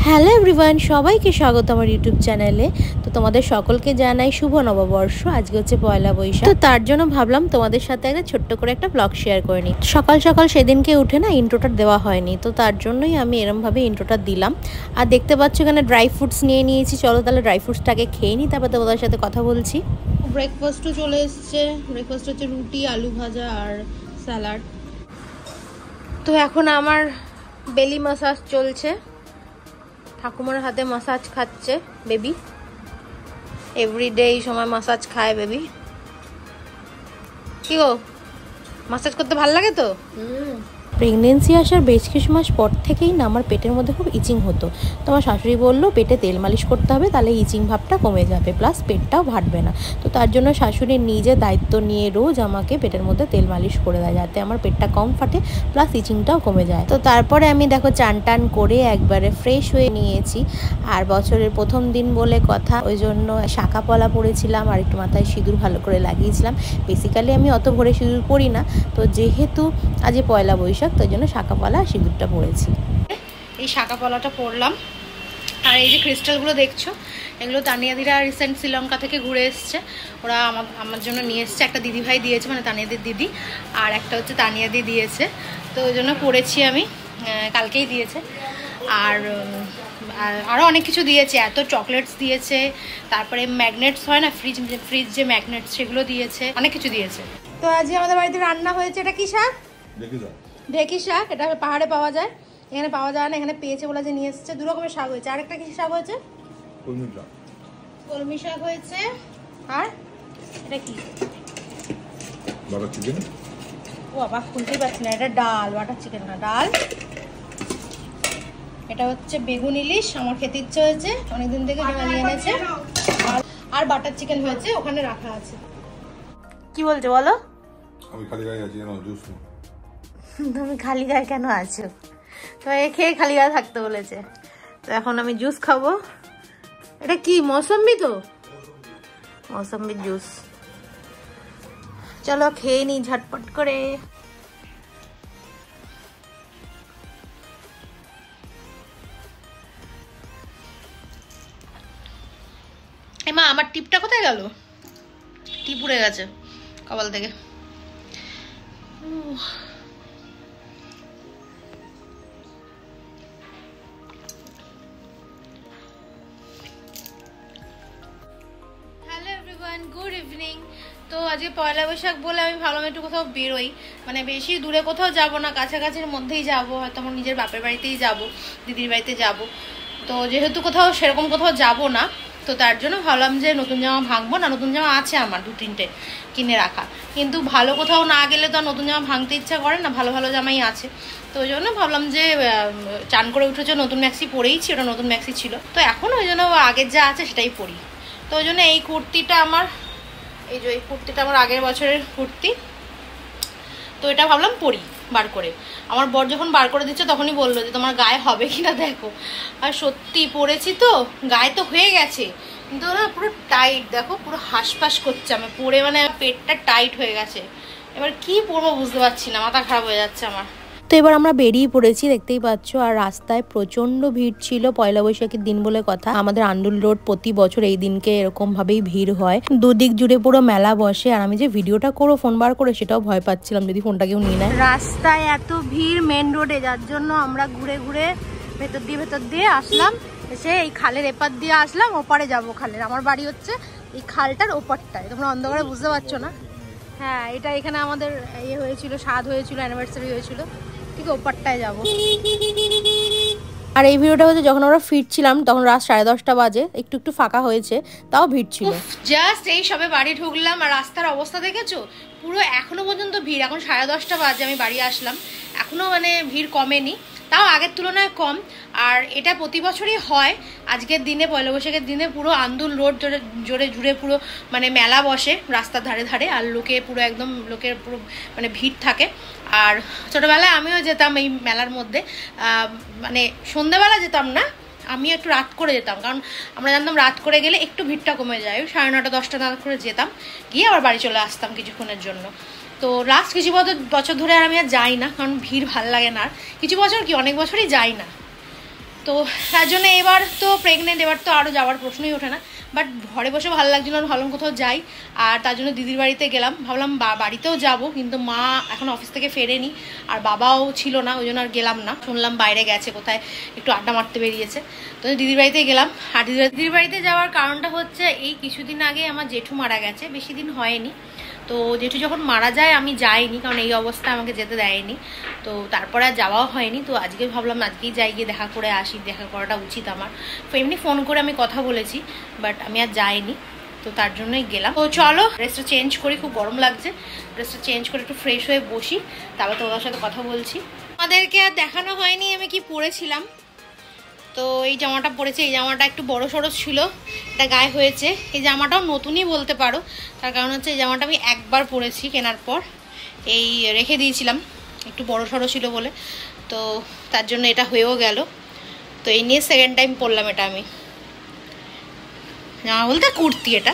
Hello everyone, সবাইকে স্বাগত আমার ইউটিউব চ্যানেলে। তো তোমাদের সকলকে জানাই শুভ নববর্ষ। আজকে হচ্ছে পয়লা বৈশাখ, তো তার জন্য ভাবলাম তোমাদের সাথে একটা ছোট্ট করে একটা ব্লগ শেয়ার করে নিই। সকাল সকাল সেদিনকে উঠে না ইন্ট্রোটা দেওয়া হয়নি, তো তার জন্যই আমি এরমভাবে ইন্ট্রোটা দিলাম। আর দেখতে পাচ্ছ এখানে ড্রাই ফ্রুটস নিয়ে নিয়েছি। চলো তাহলে ড্রাই ফ্রুটসটাকে খেয়ে নিই, তারপর তোমাদের সাথে কথা বলছি। ব্রেকফাস্টও চলে এসছে। ব্রেকফাস্ট হচ্ছে রুটি, আলু ভাজা আর স্যালাড। তো এখন আমার বেলি মাসাজ চলছে। ঠাকুমার হাতে মাসাজ খাচ্ছে বেবি। এভরিডে এই সময় মাসাজ খায় বেবি। কি গো, মাসাজ করতে ভালো লাগে তো? প্রেগনেন্সি আসার বেশ কিছু মাস পর থেকেই না আমার পেটের মধ্যে খুব ইচিং হতো। তো আমার শাশুড়ি বললো পেটে তেল মালিশ করতে হবে, তাহলে ইচিং ভাবটা কমে যাবে, প্লাস পেটটাও ভাটবে না। তো তার জন্য শাশুড়ি নিজে দায়িত্ব নিয়ে রোজ আমাকে পেটের মধ্যে তেল মালিশ করে দেয়, যাতে আমার পেটটা কম ফাটে, প্লাস ইচিংটাও কমে যায়। তো তারপরে আমি দেখো চান টান করে একবারে ফ্রেশ হয়ে নিয়েছি। আর বছরের প্রথম দিন বলে কথা, ওই জন্য শাঁখা পলা পরেছিলাম আর একটু মাথায় সিঁদুর ভালো করে লাগিয়েছিলাম। বেসিক্যালি আমি অত ভোরে সিঁদুর পরি না, তো যেহেতু আজ পয়লা বৈশাখ তাই জন্য শাঁখা পলা সিঁদুরটা পরেছি। এই শাঁখা পলাটা পরলাম। আর এই যে ক্রিস্টালগুলো দেখছো, এগুলো তানিয়াদিরা রিসেন্ট শ্রীলঙ্কা থেকে ঘুরে এসছে। ওরা আমার জন্য নিয়ে এসছে। একটা দিদিভাই দিয়েছে, মানে তানিয়াদির দিদি, আর একটা হচ্ছে তানিয়াদি দিয়েছে। তো ওই জন্য পরেছি আমি, কালকেই দিয়েছে। আর আরও অনেক কিছু দিয়েছে, এত চকলেটস দিয়েছে, তারপরে ম্যাগনেটস হয় না, ফ্রিজ যে ম্যাগনেটস, সেগুলো দিয়েছে, অনেক কিছু দিয়েছে। তো আজকে আমাদের বাড়িতে রান্না হয়েছে। এটা কি শাক? ঢেকি শাক। এটা পাহাড়ে পাওয়া যায়, এখানে পাওয়া যায় না। এখানে পেয়েছে বলে যে নিয়ে এসছে। দু রকমের শাক হয়েছে। আরেকটা কি শাক হয়েছে? কলমি শাক হয়েছে। আর এটা কি? Butter chicken. ও বাবা, খুলতেই পারছি না। এটা ডাল, বাটার চিকেন না, ডাল। এটা হচ্ছে বেগুন ইলিশ, আমার খেতে ইচ্ছে হয়েছে অনেকদিন থেকে, যেটা নিয়ে এনেছে। আর বাটার চিকেন হয়েছে, ওখানে রাখা আছে। কি বলছো বলো? আমি খালি গায়ে আছি, না জুস। তুমি খালি গায়ে কেন আছো? তো এ খেয়ে খালি গায়ে থাকতে বলেছে। তো এখন আমি জুস খাবো। এটা কি, মৌসম্বি? তো মৌসম্বির জুস। চলো খেয়ে নি ঝটপট করে। মা, আমার টিপটা কোথায় গেল? টিপ উড়ে গেছে কপাল থেকে। Hello everyone, good evening. তো আজকে পয়লা বৈশাখ বলে আমি ভাবলাম একটু কোথাও বেরোই, মানে বেশি দূরে কোথাও যাব না, কাছাকাছির মধ্যেই যাব। হয়তো আমার নিজের বাপের বাড়িতেই যাব, দিদির বাড়িতে যাব। তো যেহেতু কোথাও সেরকম কোথাও যাব না, তো তার জন্য ভাবলাম যে নতুন জামা ভাঙবো না। নতুন জামা আছে আমার 2-3টে কিনে রাখা, কিন্তু ভালো কোথাও না গেলে তো নতুন জামা ভাঙতে ইচ্ছা করে না, ভালো ভালো জামাই আছে। তো ওই জন্য ভাবলাম যে চান করে উঠেছে, নতুন ম্যাক্সি পরেইছি, ওটা নতুন ম্যাক্সি ছিল, তো এখন ওই জন্য আগের যা আছে সেটাই পরি। তো ওই জন্য এই কুর্তিটা আমার, এই যে এই কুর্তিটা আমার আগের বছরের কুর্তি, তো এটা ভাবলাম পরি বার করে। আমার বর যখন বার করে দিচ্ছে তখনই বললো যে তোমার গায়ে হবে কিনা দেখো। আর সত্যি পরেছি, তো গায়ে তো হয়ে গেছে, কিন্তু না পুরো টাইট, দেখো পুরো হাঁসফাঁস করছে আমি পরে, মানে পেটটা টাইট হয়ে গেছে। এবার কি পরবো বুঝতে পারছি না, মাথা খারাপ হয়ে যাচ্ছে আমার। তো এবার আমরা বেরিয়ে পড়েছি, দেখতেই পাচ্ছ। আর রাস্তায় প্রচন্ড ভিড় ছিল, পয়লা বৈশাখের দিন বলে কথা। আমাদের আন্দুল রোড প্রতি বছর এই দিনকে এরকম ভাবেই ভিড় হয়, দুদিক জুড়ে পুরো মেলা বসে। আর আমি যে ভিডিওটা করবো ফোন বার করে, সেটাও ভয় পাচ্ছিলাম যদি ফোনটা কেউ নিয়ে নেয়। রাস্তায় এত ভিড় মেন রোডে, যার জন্য আমরা ঘুরে ঘুরে ভেতর দিয়ে আসলাম। এসে এই খালের এপার দিয়ে আসলাম, ওপারে যাবো খালের। আমার বাড়ি হচ্ছে এই খালটার ওপারটায়, তোমরা অন্ধকারে বুঝতে পারছো না। হ্যাঁ, এটা এখানে আমাদের ইয়ে হয়েছিল, স্বাদ হয়েছিল, অ্যানিভার্সারি হয়েছিল, ঠিক ওপারটায় যাবো। আর এই ভিডিওটা হচ্ছে যখন আমরা ফিরছিলাম, তখন রাত 10:30 বাজে, একটু একটু ফাঁকা হয়েছে, তাও ভিড় ছিল। জাস্ট এই সবে বাড়ি ঢুকলাম, আর রাস্তার অবস্থা দেখেছো, পুরো এখনো পর্যন্ত ভিড়। এখন 10:30 বাজে, আমি বাড়ি আসলাম, এখনো মানে ভিড় কমেনি, তাও আগের তুলনায় কম। আর এটা প্রতি বছরই হয়। আজকের দিনে, পয়লা বৈশাখের দিনে, পুরো আন্দুল রোড জুড়ে পুরো মানে মেলা বসে রাস্তার ধারে ধারে। আর লোকে পুরো একদম, লোকের পুরো মানে ভিড় থাকে। আর ছোটোবেলায় আমিও যেতাম এই মেলার মধ্যে, মানে সন্ধ্যেবেলা যেতাম না, আমি একটু রাত করে যেতাম, কারণ আমরা জানতাম রাত করে গেলে একটু ভিড়টা কমে যায়। 9:30-10টা নাগাদ করে যেতাম, গিয়ে আবার বাড়ি চলে আসতাম কিছুক্ষণের জন্য। তো লাস্ট কিছু বছর ধরে আর আমি আর যাই না, কারণ ভিড় ভাল লাগে না। আর কিছু বছর কি, অনেক বছরই যাই না। তো তার জন্য এবার তো প্রেগনেন্ট, এবার তো আরও যাওয়ার প্রশ্নই ওঠে না। বাট ঘরে বসে ভালো লাগছিল না, ভাবলাম কোথাও যাই। আর তার জন্য দিদির বাড়িতে গেলাম, ভাবলাম বাড়িতেও যাব, কিন্তু মা এখন অফিস থেকে ফেরেনি আর বাবাও ছিল না, ওই জন্য আর গেলাম না। শুনলাম বাইরে গেছে কোথায়, একটু আড্ডা মারতে বেরিয়েছে, তো দিদির বাড়িতে গেলাম। আর দিদির বাড়িতে যাওয়ার কারণটা হচ্ছে এই কিছুদিন আগে আমার জেঠু মারা গেছে, বেশি দিন হয়নি। তো জেঠু যখন মারা যায় আমি যাইনি, কারণ এই অবস্থা আমাকে যেতে দেয়নি, তো তারপরে আর যাওয়াও হয়নি। তো আজকে ভাবলাম আজকেই যাই, গিয়ে দেখা করে আসি, দেখা করাটা উচিত আমার। তো এমনি ফোন করে আমি কথা বলেছি, বাট আমি আর যাইনি, তো তার জন্যই গেলাম। তো চলো ড্রেসটা চেঞ্জ করি, খুব গরম লাগছে, ড্রেসটা চেঞ্জ করে একটু ফ্রেশ হয়ে বসি, তারপর তোমাদের সাথে কথা বলছি। আমাদেরকে আর দেখানো হয়নি আমি কি পরেছিলাম। তো এই জামাটা পরেছি, এই জামাটা একটু বড় সড়ো ছিল, এটা গায়ে হয়েছে। এই জামাটাও নতুনই বলতে পারো, তার কারণ হচ্ছে এই জামাটা আমি একবার পরেছি কেনার পর, এই রেখে দিয়েছিলাম, একটু বড় সড়ো ছিল বলে, তো তার জন্য এটা হয়েও গেল। তো এই নিয়ে সেকেন্ড টাইম পরলাম এটা আমি। জামা বলতে কুর্তি এটা।